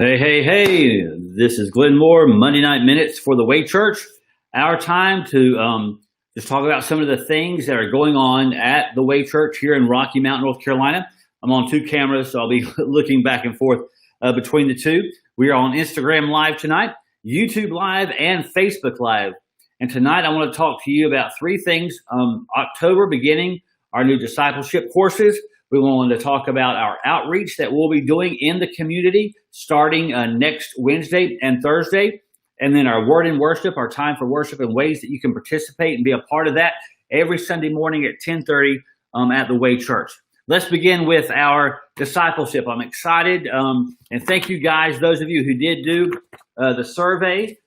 Hey, hey, hey, this is Glenn Moore, Monday Night Minutes for the Way Church. Our time to just talk about some of the things that are going on at the Way Church here in Rocky Mount, North Carolina. I'm on two cameras, so I'll be looking back and forth between the two. We are on Instagram Live tonight, YouTube Live, and Facebook Live. And tonight I want to talk to you about three things. October beginning, our new discipleship courses. We wanted to talk about our outreach that we'll be doing in the community starting next Wednesday and Thursday. And then our word and worship, our time for worship and ways that you can participate and be a part of that every Sunday morning at 10:30 at the Way Church. Let's begin with our discipleship. I'm excited. And thank you guys, those of you who did do the survey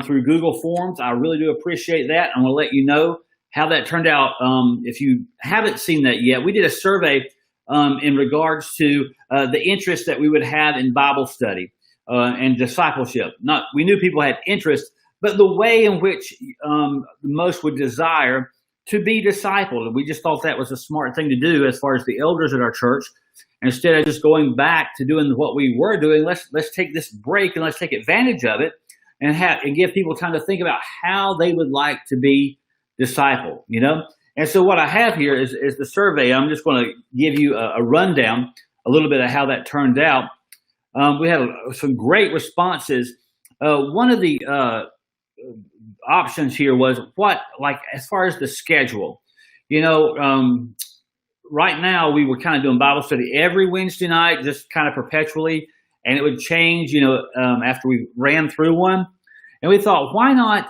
through Google Forms. I really do appreciate that. I'm going to let you know how that turned out. If you haven't seen that yet, we did a survey in regards to the interest that we would have in Bible study and discipleship. We knew people had interest, but the way in which most would desire to be discipled. We just thought that was a smart thing to do as far as the elders at our church. Instead of just going back to doing what we were doing, let's take this break and let's take advantage of it and give people time to think about how they would like to be discipled, you know? And so what I have here is the survey. I'm just going to give you a rundown, a little bit of how that turned out. We had some great responses. One of the options here was as far as the schedule. You know, right now we were kind of doing Bible study every Wednesday night, just kind of perpetually, and it would change, after we ran through one. And we thought, why not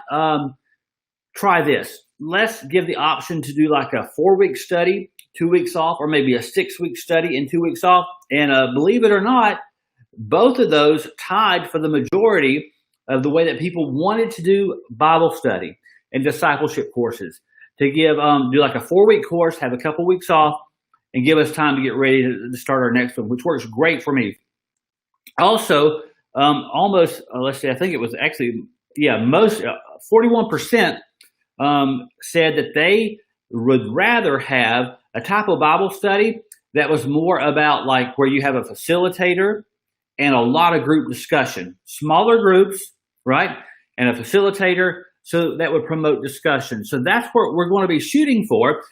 try this? Let's give the option to do like a 4-week study, 2 weeks off, or maybe a 6-week study and 2 weeks off. And believe it or not, both of those tied for the majority of the way that people wanted to do Bible study and discipleship courses. To do like a 4-week course, have a couple weeks off, and give us time to get ready to start our next one, which works great for me. Also, let's see, I think it was actually, most 41%. Said that they would rather have a type of Bible study that was more about like where you have a facilitator and a lot of group discussion, smaller groups, right? And a facilitator, so that would promote discussion. So that's what we're going to be shooting for,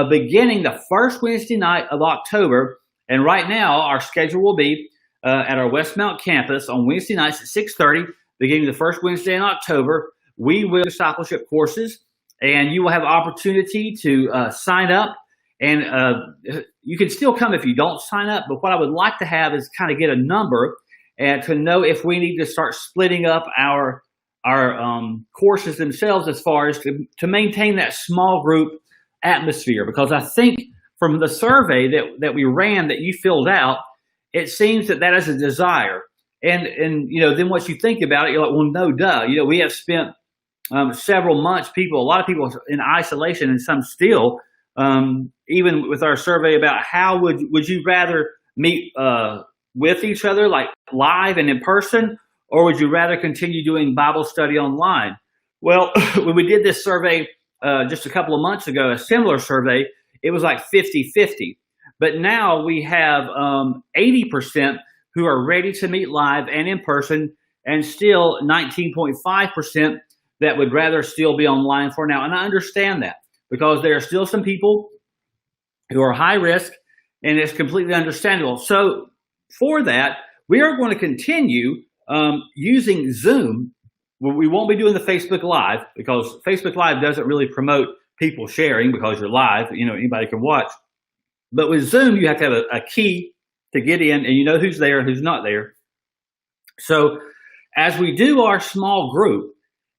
beginning the first Wednesday night of October. And right now our schedule will be at our Westmount campus on Wednesday nights at 6:30, beginning the first Wednesday in October. We will discipleship courses. And you will have opportunity to sign up, and you can still come if you don't sign up. But what I would like to have is kind of get a number and to know if we need to start splitting up our courses themselves as far as to maintain that small group atmosphere. Because I think from the survey that we ran that you filled out, it seems that is a desire. And then once you think about it, you're like, well, no, duh. We have spent several months, a lot of people in isolation, and some still, even with our survey about how would you rather meet with each other, like live and in person, or would you rather continue doing Bible study online? Well, when we did this survey just a couple of months ago, a similar survey, it was like 50-50. But now we have 80% who are ready to meet live and in person, and still 19.5% that would rather still be online for now. And I understand that because there are still some people who are high risk, and it's completely understandable. So for that, we are going to continue using Zoom. We won't be doing the Facebook Live because Facebook Live doesn't really promote people sharing because you're live, anybody can watch. But with Zoom, you have to have a key to get in, and you know who's there and who's not there. So as we do our small group,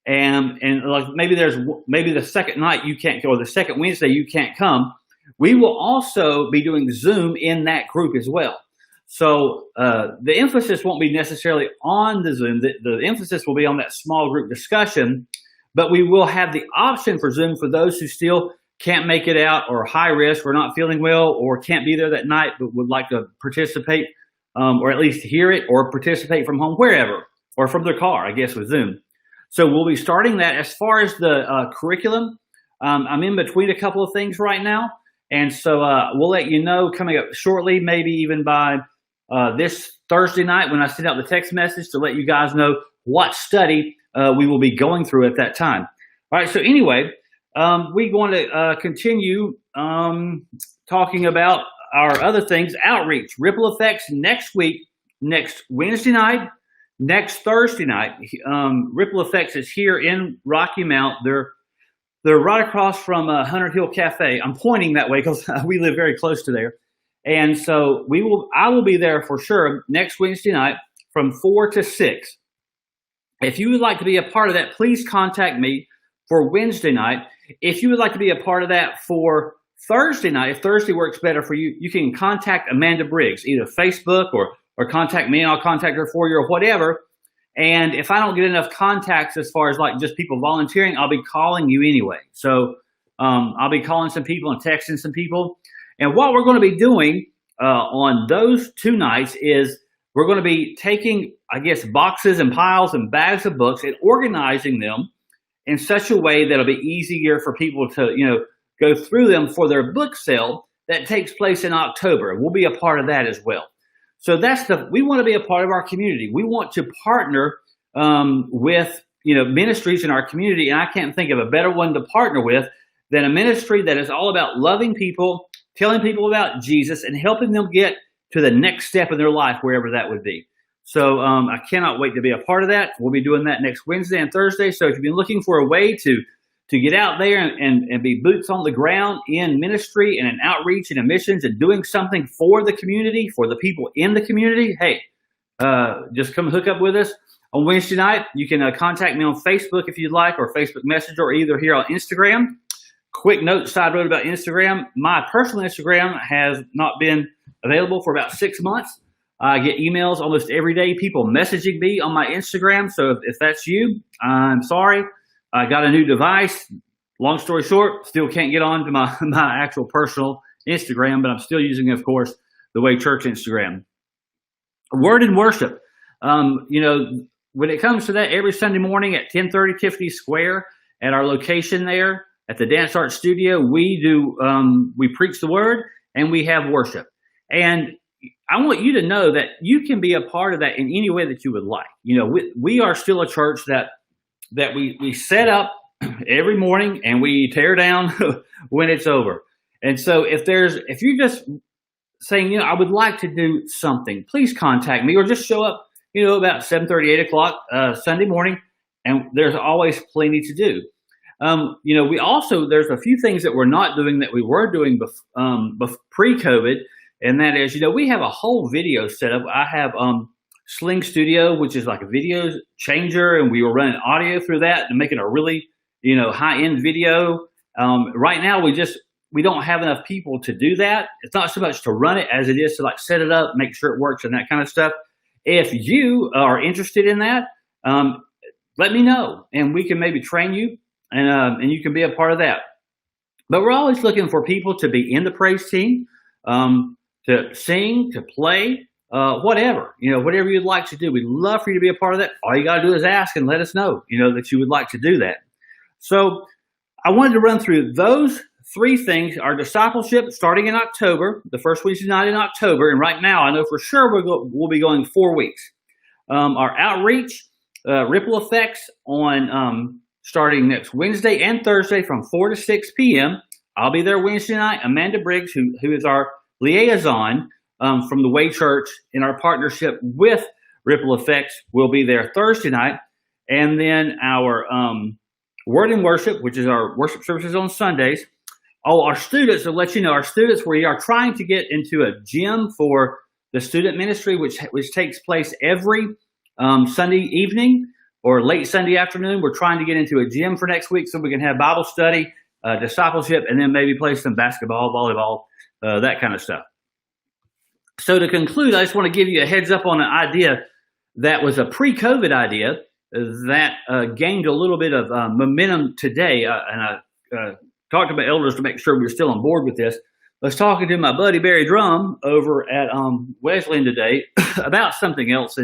and like maybe the second night you can't go, or the second Wednesday you can't come, we will also be doing Zoom in that group as well. So the emphasis won't be necessarily on the Zoom. The emphasis will be on that small group discussion, but we will have the option for Zoom for those who still can't make it out, or high risk, or not feeling well, or can't be there that night but would like to participate, or at least hear it or participate from home, wherever, or from their car, I guess, with Zoom. So we'll be starting that. As far as the curriculum, I'm in between a couple of things right now. And so we'll let you know coming up shortly, maybe even by this Thursday night when I send out the text message to let you guys know what study we will be going through at that time. All right, so anyway, we're going to continue talking about our other things. Outreach, Ripple Effects next week, next Wednesday night, next Thursday night. Ripple Effects is here in Rocky Mount. They're right across from Hunter Hill Cafe. I'm pointing that way because we live very close to there. And so I will be there for sure next Wednesday night from 4 to 6. If you would like to be a part of that, please contact me for Wednesday night. If you would like to be a part of that for Thursday night, if Thursday works better for you, you can contact Amanda Briggs, either Facebook or contact me and I'll contact her for you or whatever. And if I don't get enough contacts as far as like just people volunteering, I'll be calling you anyway. So I'll be calling some people and texting some people. And what we're going to be doing on those 2 nights is we're going to be taking, I guess, boxes and piles and bags of books and organizing them in such a way that it'll be easier for people to, go through them for their book sale that takes place in October. We'll be a part of that as well. So we want to be a part of our community. We want to partner with, ministries in our community. And I can't think of a better one to partner with than a ministry that is all about loving people, telling people about Jesus, and helping them get to the next step in their life, wherever that would be. So I cannot wait to be a part of that. We'll be doing that next Wednesday and Thursday. So if you've been looking for a way to get out there and be boots on the ground in ministry and in outreach and in missions and doing something for the community, for the people in the community, hey, just come hook up with us on Wednesday night. You can contact me on Facebook if you'd like, or Facebook Messenger, or either here on Instagram. Quick note, side note about Instagram. My personal Instagram has not been available for about 6 months. I get emails almost every day, people messaging me on my Instagram. So if that's you, I'm sorry. I got a new device. Long story short, still can't get on to my actual personal Instagram, but I'm still using, of course, the Way Church Instagram. Word and worship. When it comes to that, every Sunday morning at 10:30 Tiffany Square at our location there at the Dance Art Studio, we preach the word and we have worship. And I want you to know that you can be a part of that in any way that you would like. We are still a church that we set up every morning and we tear down when it's over. And so if you're just saying, I would like to do something, please contact me or just show up, about 7:30, 8 o'clock Sunday morning, and there's always plenty to do. There's a few things that we're not doing that we were doing pre-COVID, and that is, we have a whole video setup. I have Sling Studio, which is like a video changer, and we were running audio through that and making a really, high-end video. Right now, we don't have enough people to do that. It's not so much to run it as it is to like set it up, make sure it works, and that kind of stuff. If you are interested in that, let me know, and we can maybe train you, and you can be a part of that. But we're always looking for people to be in the praise team, to sing, to play, whatever, whatever you'd like to do. We'd love for you to be a part of that. All you got to do is ask and let us know, that you would like to do that. So I wanted to run through those 3 things. Our discipleship starting in October, the first Wednesday night in October. And right now, I know for sure we'll be going 4 weeks. Our outreach, Ripple Effects on starting next Wednesday and Thursday from 4 to 6 p.m. I'll be there Wednesday night. Amanda Briggs, who is our liaison from the Way Church in our partnership with Ripple Effects, will be there Thursday night. And then our Word and Worship, which is our worship services on Sundays. Our students, I'll let you know, we are trying to get into a gym for the student ministry, which takes place every Sunday evening or late Sunday afternoon. We're trying to get into a gym for next week so we can have Bible study, discipleship, and then maybe play some basketball, volleyball, that kind of stuff. So to conclude, I just want to give you a heads up on an idea that was a pre-COVID idea that gained a little bit of momentum today. And I talked to my elders to make sure we were still on board with this. I was talking to my buddy Barry Drum over at Wesleyan today about something else,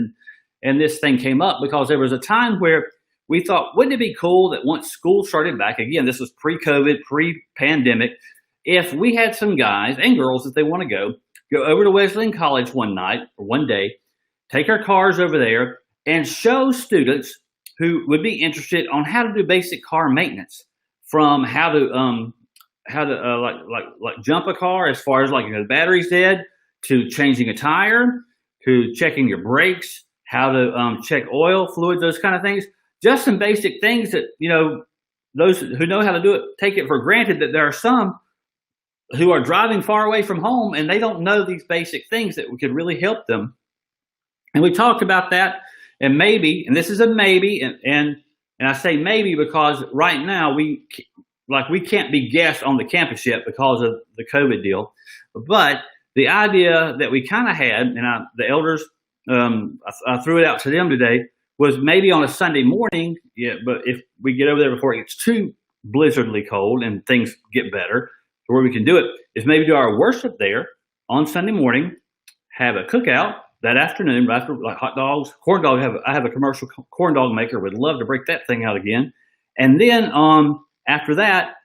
and this thing came up because there was a time where we thought, wouldn't it be cool that once school started back, again, this was pre-COVID, pre-pandemic, if we had some guys and girls, if they want to go, go over to Wesleyan College one night or one day, take our cars over there, and show students who would be interested on how to do basic car maintenance, from how to jump a car as far as the battery's dead, to changing a tire, to checking your brakes, how to check oil, fluids, those kind of things. Just some basic things that, those who know how to do it take it for granted that there are some who are driving far away from home and they don't know these basic things that could really help them. And we talked about that, and maybe, and this is a maybe, and I say maybe because right now we can't be guests on the campus yet because of the COVID deal. But the idea that we kind of had, and the elders, I threw it out to them today, was maybe on a Sunday morning, but if we get over there before it gets too blizzardly cold and things get better, where we can do it, is maybe do our worship there on Sunday morning, have a cookout that afternoon, after hot dogs, corn dogs. I have a commercial corn dog maker. Would love to break that thing out again. And then after that,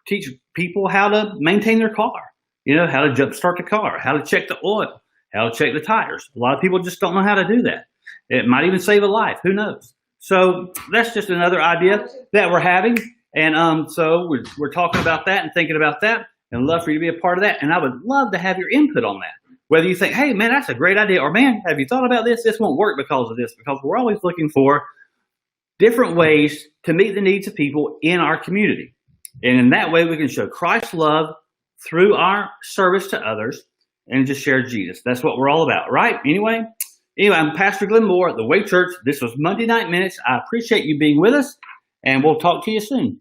teach people how to maintain their car. How to jump start the car, how to check the oil, how to check the tires. A lot of people just don't know how to do that. It might even save a life. Who knows? So that's just another idea that we're having. And so we're talking about that and thinking about that, and love for you to be a part of that. And I would love to have your input on that. Whether you think, hey, man, that's a great idea, or man, have you thought about this? This won't work because of this, because we're always looking for different ways to meet the needs of people in our community. And in that way, we can show Christ's love through our service to others and just share Jesus. That's what we're all about, right? Anyway, I'm Pastor Glenn Moore at the Way Church. This was Monday Night Minutes. I appreciate you being with us, and we'll talk to you soon.